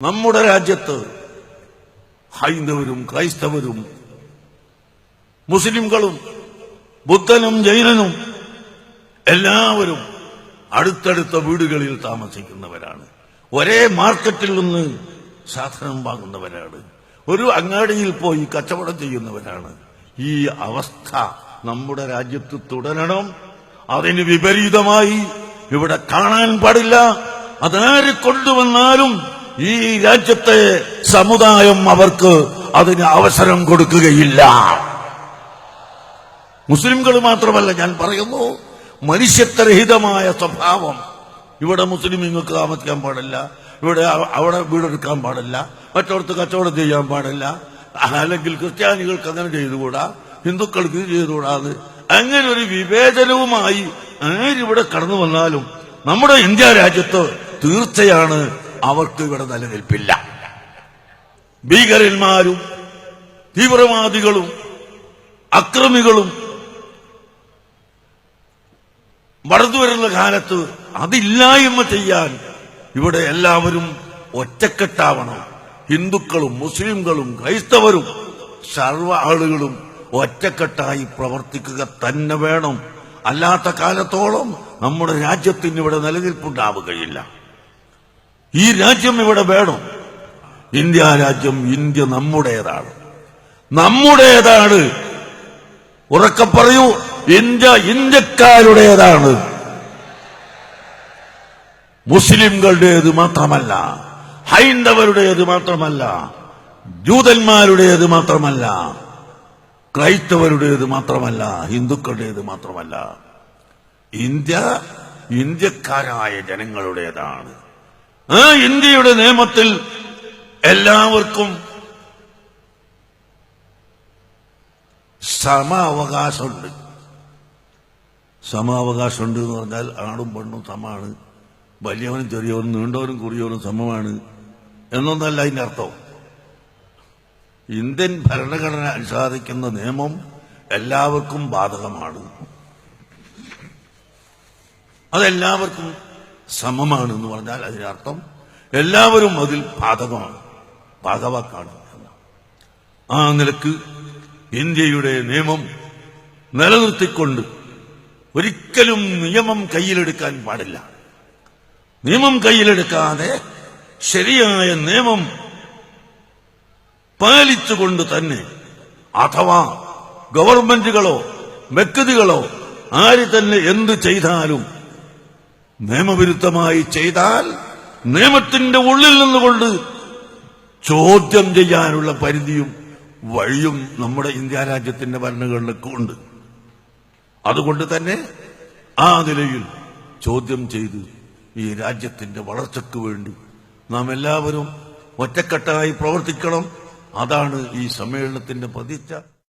നമ്മുടെ രാജ്യത്ത് ഹൈന്ദവരും ക്രൈസ്തവരും മുസ്ലിംകളും ബുദ്ധനും ജൈനനും എല്ലാവരും അടുത്തടുത്ത വീടുകളിൽ താമസിക്കുന്നവരാണ്. ഒരേ മാർക്കറ്റിൽ നിന്ന് സാധനം വാങ്ങുന്നവരാണ്. ഒരു അങ്ങാടിയിൽ പോയി കച്ചവടം ചെയ്യുന്നവരാണ്. ഈ അവസ്ഥ നമ്മുടെ രാജ്യത്ത് തുടരണം. അതിന് വിപരീതമായി ഇവിടെ കാണാൻ പാടില്ല. അതാര് കൊണ്ടുവന്നാലും ഈ രാജ്യത്തെ സമുദായം അവർക്ക് അതിന് അവസരം കൊടുക്കുകയില്ല. മുസ്ലിംകൾ മാത്രമല്ല, ഞാൻ പറയുന്നു, മനുഷ്യത്വരഹിതമായ സ്വഭാവം. ഇവിടെ മുസ്ലിങ്ങൾക്ക് താമസിക്കാൻ പാടില്ല, ഇവിടെ അവിടെ വീടെടുക്കാൻ പാടില്ല, മറ്റോടത്ത് കച്ചവടം ചെയ്യാൻ പാടില്ല, അല്ലെങ്കിൽ ക്രിസ്ത്യാനികൾക്ക് അങ്ങനെ ചെയ്തുകൂടാ, ഹിന്ദുക്കൾക്ക് ഇത് ചെയ്തുകൂടാന്ന് അങ്ങനെ ഒരു വിവേചനവുമായി ആരിവിടെ കടന്നു വന്നാലും നമ്മുടെ ഇന്ത്യ രാജ്യത്ത് തീർച്ചയാണ് അവർക്ക് ഇവിടെ നിലനിൽപ്പില്ല. ഭീകരന്മാരും തീവ്രവാദികളും അക്രമികളും വളർന്നുവരുന്ന കാലത്ത് അതില്ലായ്മ ചെയ്യാൻ ഇവിടെ എല്ലാവരും ഒറ്റക്കെട്ടാവണം. ഹിന്ദുക്കളും മുസ്ലിംകളും ക്രൈസ്തവരും സർവ്വ ആളുകളും ഒറ്റക്കെട്ടായി പ്രവർത്തിക്കുക തന്നെ വേണം. അല്ലാത്ത കാലത്തോളം നമ്മുടെ രാജ്യത്തിന് ഇവിടെ നിലനിൽപ്പുണ്ടാവുകയില്ല. ഈ രാജ്യം ഇവിടെ വേണം. ഇന്ത്യ രാജ്യം, ഇന്ത്യ നമ്മുടേതാണ്, നമ്മുടേതാണ്. ഉറക്കെ പറയൂ, ഇന്ത്യ ഇന്ത്യക്കാരുടേതാണ്. മുസ്ലിംകളുടേത് മാത്രമല്ല, ഹൈന്ദവരുടേത് മാത്രമല്ല, ജൂതന്മാരുടേത് മാത്രമല്ല, ക്രൈസ്തവരുടേത് മാത്രമല്ല, ഹിന്ദുക്കളുടേത് മാത്രമല്ല. ഇന്ത്യ ഇന്ത്യക്കാരായ ജനങ്ങളുടേതാണ്. ആ ഇന്ത്യയുടെ നിയമത്തിൽ എല്ലാവർക്കും സമ അവകാശമുണ്ട് എന്ന് പറഞ്ഞാൽ ആണും പെണ്ണും സമമാണ്, വലിയവനും ചെറിയവനും നീണ്ടവനും കുറിയവനും സമമാണ് എന്നൊന്നല്ല അതിന്റെ അർത്ഥം. ഇന്ത്യൻ ഭരണഘടന അനുശാസിക്കുന്ന നിയമം എല്ലാവർക്കും ബാധകമാണ്. അതെല്ലാവർക്കും സമമാണ് എന്ന് പറഞ്ഞാൽ അതിനർത്ഥം എല്ലാവരും അതിൽ ഭാഗവാക്കാണ്. ആ നിലക്ക് ഇന്ത്യയുടെ നിയമം നിലനിർത്തിക്കൊണ്ട് ഒരിക്കലും നിയമം കയ്യിലെടുക്കാൻ പാടില്ല. നിയമം കയ്യിലെടുക്കാതെ ശരിയായ നിയമം പാലിച്ചുകൊണ്ട് തന്നെ, അഥവാ ഗവൺമെന്റുകളോ വ്യക്തികളോ ആര് തന്നെ എന്ത് ചെയ്താലും നിയമവിരുദ്ധമായി ചെയ്താൽ നിയമത്തിന്റെ ഉള്ളിൽ നിന്നുകൊണ്ട് ചോദ്യം ചെയ്യാനുള്ള പരിധിയും വഴിയും നമ്മുടെ ഇന്ത്യ രാജ്യത്തിന്റെ ഭരണഘടനയ്ക്ക് ഉണ്ട്. അതുകൊണ്ട് തന്നെ ആ നിലയിൽ ചോദ്യം ചെയ്ത് ഈ രാജ്യത്തിന്റെ വളർച്ചയ്ക്ക് വേണ്ടി നാം എല്ലാവരും ഒറ്റക്കെട്ടായി പ്രവർത്തിക്കണം. അതാണ് ഈ സമ്മേളനത്തിന്റെ പ്രതിജ്ഞ.